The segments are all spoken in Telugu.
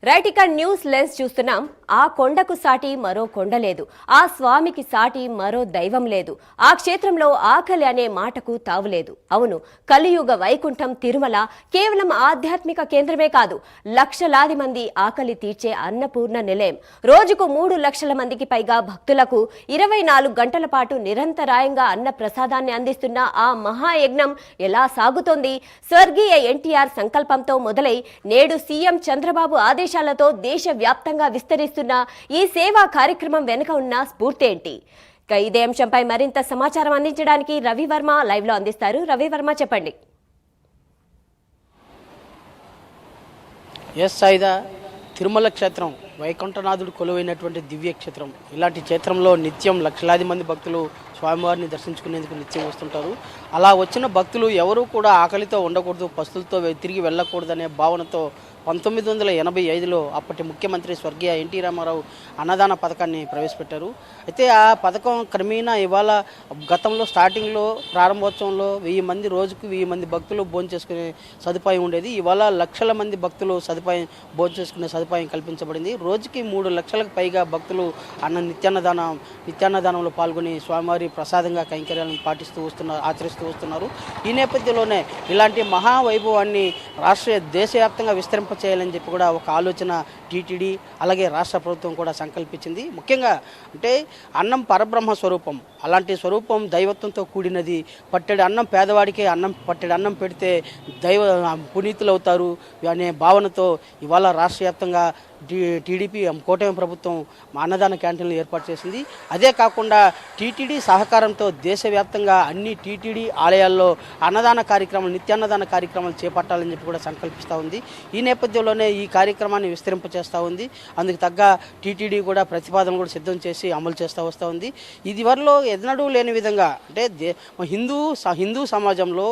రైట్ ఇక న్యూస్ లెన్స్ చూస్తున్నాం. ఆ కొండకు సాటి మరో కొండ లేదు, ఆ స్వామికి సాటి మరో దైవం లేదు, ఆ క్షేత్రంలో ఆకలి అనే మాటకు తావులేదు. అవును, కలియుగ వైకుంఠం తిరుమల కేవలం ఆధ్యాత్మిక కేంద్రమే కాదు, లక్షలాది మంది ఆకలి తీర్చే అన్నపూర్ణ నిలయం. రోజుకు 3 లక్షల మందికి పైగా భక్తులకు 24 గంటల పాటు నిరంతరాయంగా అన్న ప్రసాదాన్ని అందిస్తున్న ఆ మహాయజ్ఞం ఎలా సాగుతోంది? స్వర్గీయ ఎన్టీఆర్ సంకల్పంతో మొదలై నేడు సీఎం చంద్రబాబు ఆదేశాలతో దేశవ్యాప్తంగా విస్తరిస్తున్న ఈ సేవా కార్యక్రమం వెనుక ఉన్న స్ఫూర్తి ఏంటి? ఇదే అంశంపై మరింత సమాచారం అందించడానికి రవివర్మ లైవ్ లో అందిస్తారు. రవివర్మ, చెప్పండి. తిరుమల క్షేత్రం వైకుంఠనాథుడు కొలువైనటువంటి దివ్య క్షేత్రం. ఇలాంటి క్షేత్రంలో నిత్యం లక్షలాది మంది భక్తులు స్వామివారిని దర్శించుకునేందుకు నిత్యం వస్తుంటారు. అలా వచ్చిన భక్తులు ఎవరూ కూడా ఆకలితో ఉండకూడదు, పస్తులతో తిరిగి వెళ్ళకూడదనే భావనతో 1985లో అప్పటి ముఖ్యమంత్రి స్వర్గీయ ఎన్టీ రామారావు అన్నదాన పథకాన్ని ప్రవేశపెట్టారు. అయితే ఆ పథకం క్రమేణా ఇవాళ గతంలో స్టార్టింగ్లో ప్రారంభోత్సవంలో 1000 మంది, రోజుకు 1000 మంది భక్తులు భోంచేసుకునే సదుపాయం ఉండేది. ఇవాళ లక్షల మంది భక్తులు భోంచేసుకునే సదుపాయం కల్పించబడింది. రోజుకి 3 లక్షలకు పైగా భక్తులు నిత్యాన్నదానంలో పాల్గొని స్వామివారి ప్రసాదంగా కైంకర్యాలను ఆచరిస్తూ వస్తున్నారు. ఈ నేపథ్యంలోనే ఇలాంటి మహావైభవాన్ని దేశవ్యాప్తంగా చేయాలని చెప్పి కూడా ఒక ఆలోచన టీటీడీ అలాగే రాష్ట్ర ప్రభుత్వం కూడా సంకల్పించింది. ముఖ్యంగా అంటే అన్నం పరబ్రహ్మ స్వరూపం, అలాంటి స్వరూపం దైవత్వంతో కూడినది. పట్టెడు అన్నం పేదవాడికి పట్టెడు అన్నం పెడితే పునీతులు అవుతారు అనే భావనతో ఇవాళ రాష్ట్ర వ్యాప్తంగా టీడీపీ కూటమి ప్రభుత్వం అన్నదాన క్యాంటీన్లు ఏర్పాటు చేసింది. అదే కాకుండా టీటీడీ సహకారంతో దేశవ్యాప్తంగా అన్ని టీటీడీ ఆలయాల్లో నిత్యాన్నదాన కార్యక్రమాలు చేపట్టాలని చెప్పి కూడా సంకల్పిస్తూ ఉంది. ఈ నేపథ్యంలోనే ఈ కార్యక్రమాన్ని విస్తరింపచేస్తూ ఉంది. అందుకు తగ్గ టీటీడీ కూడా ప్రతిపాదన కూడా సిద్ధం చేసి అమలు చేస్తూ వస్తూ ఉంది. ఇది వరలో ఎన్నడూ లేని విధంగా అంటే హిందూ సమాజంలో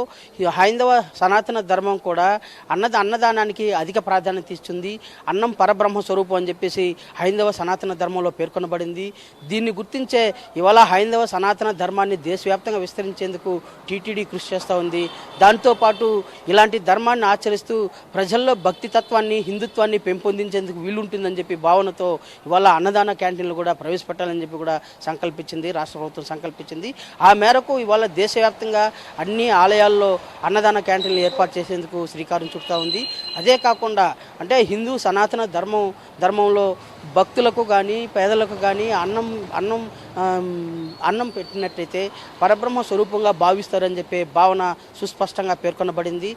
హైందవ సనాతన ధర్మం కూడా అన్నదానానికి అధిక ప్రాధాన్యత ఇస్తుంది. అన్నం పరబ్రహ్మ స్వరూపం అని చెప్పేసి హైందవ సనాతన ధర్మంలో పేర్కొనబడింది. దీన్ని గుర్తించే ఇవాళ హైందవ సనాతన ధర్మాన్ని దేశవ్యాప్తంగా విస్తరించేందుకు టీటీడీ కృషి చేస్తూ ఉంది. దాంతోపాటు ఇలాంటి ధర్మాన్ని ఆచరిస్తూ ప్రజల్లో భక్తి తత్వాన్ని, హిందుత్వాన్ని పెంపొందించేందుకు వీలుంటుందని చెప్పి భావనతో ఇవాళ అన్నదాన క్యాంటీన్లు కూడా ప్రవేశపెట్టాలని చెప్పి కూడా సంకల్పించింది, రాష్ట్ర ప్రభుత్వం సంకల్పించింది. ఆ మేరకు ఇవాళ దేశవ్యాప్తంగా అన్ని ఆలయాల్లో అన్నదాన క్యాంటీన్లు ఏర్పాటు చేసేందుకు శ్రీకారం చుడుతూ ఉంది. అదే కాకుండా అంటే హిందూ సనాతన ధర్మంలో భక్తులకు కానీ పేదలకు కానీ అన్నం పెట్టినట్టయితే పరబ్రహ్మ స్వరూపంగా భావిస్తారని చెప్పే భావన సుస్పష్టంగా పేర్కొనబడింది.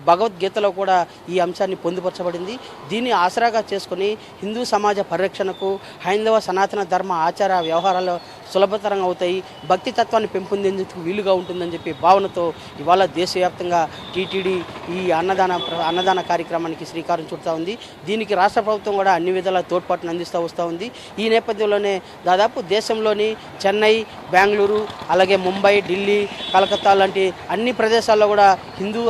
భగవద్గీతలో కూడా ఈ అంశాన్ని పొందుపరచబడింది. దీన్ని ఆసరాగా చేసుకుని హిందూ సమాజ పరిరక్షణకు, హైందవ సనాతన ధర్మ ఆచార వ్యవహారాలు సులభతరంగా అవుతాయి, భక్తి తత్వాన్ని పెంపొందేందుకు వీలుగా ఉంటుందని చెప్పి భావనతో ఇవాళ దేశవ్యాప్తంగా టీటీడీ ఈ అన్నదాన కార్యక్రమానికి శ్రీకారం చుడుతూ ఉంది. దీనికి రాష్ట్ర ప్రభుత్వం కూడా అన్ని విధాల తోడ్పాటును అందిస్తూ వస్తూ ఉంది. ఈ నేపథ్యంలోనే దాదాపు దేశంలోని చెన్నై, బెంగళూరు, అలాగే ముంబై, ఢిల్లీ, కలకత్తా లాంటి అన్ని ప్రదేశాల్లో కూడా హిందూ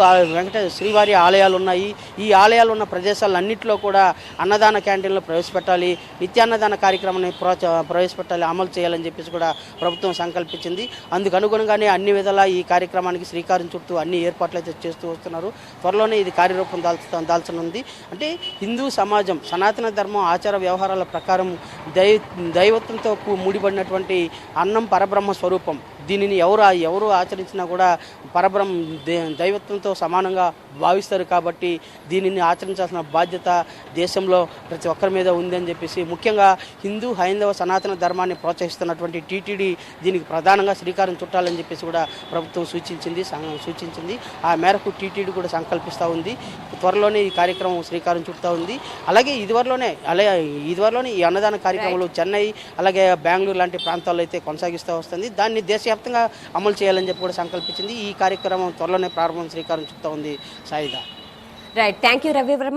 శ్రీవారి ఆలయాలు ఉన్నాయి. ఈ ఆలయాలు ఉన్న ప్రదేశాలన్నింటిలో కూడా అన్నదాన క్యాంటీన్లు ప్రవేశపెట్టాలి, నిత్యాన్నదాన కార్యక్రమాన్ని ప్రవేశపెట్టాలి, అమలు చేయాలని చెప్పేసి కూడా ప్రభుత్వం సంకల్పించింది. అందుకు అనుగుణంగానే అన్ని విధాలా ఈ కార్యక్రమానికి శ్రీకారం చుట్టూ అన్ని ఏర్పాట్లు అయితే చేస్తూ వస్తున్నారు. త్వరలోనే ఇది కార్యరూపం దాల్చనుంది. అంటే హిందూ సమాజం సనాతన ధర్మం ఆచార వ్యవహారాల ప్రకారం దైవత్వంతో ముడిపడినటువంటి అన్నం పరబ్రహ్మ స్వరూపం. దీనిని ఎవరు ఆచరించినా కూడా దైవత్వంతో సమానంగా భావిస్తారు. కాబట్టి దీనిని ఆచరించాల్సిన బాధ్యత దేశంలో ప్రతి ఒక్కరి మీద ఉందని చెప్పేసి ముఖ్యంగా హిందూ హైందవ సనాతన ధర్మాన్ని ప్రోత్సహిస్తున్నటువంటి టీటీడీ దీనికి ప్రధానంగా శ్రీకారం చుట్టాలని చెప్పేసి కూడా ప్రభుత్వం సూచించింది. ఆ మేరకు టీటీడీ కూడా సంకల్పిస్తూ ఉంది. త్వరలోనే ఈ కార్యక్రమం శ్రీకారం చుడుతూ ఉంది. అలాగే ఇదివరలోనే ఈ అన్నదాన కార్యక్రమాలు చెన్నై అలాగే బెంగళూరు లాంటి ప్రాంతాల్లో అయితే కొనసాగిస్తూ వస్తుంది. దాన్ని దేశవ్యాప్తంగా అమలు చేయాలని చెప్పి కూడా సంకల్పించింది. ఈ కార్యక్రమం త్వరలోనే శ్రీకారం చుడుతూ ఉంది. Saida. Right, thank you Ravi Varma.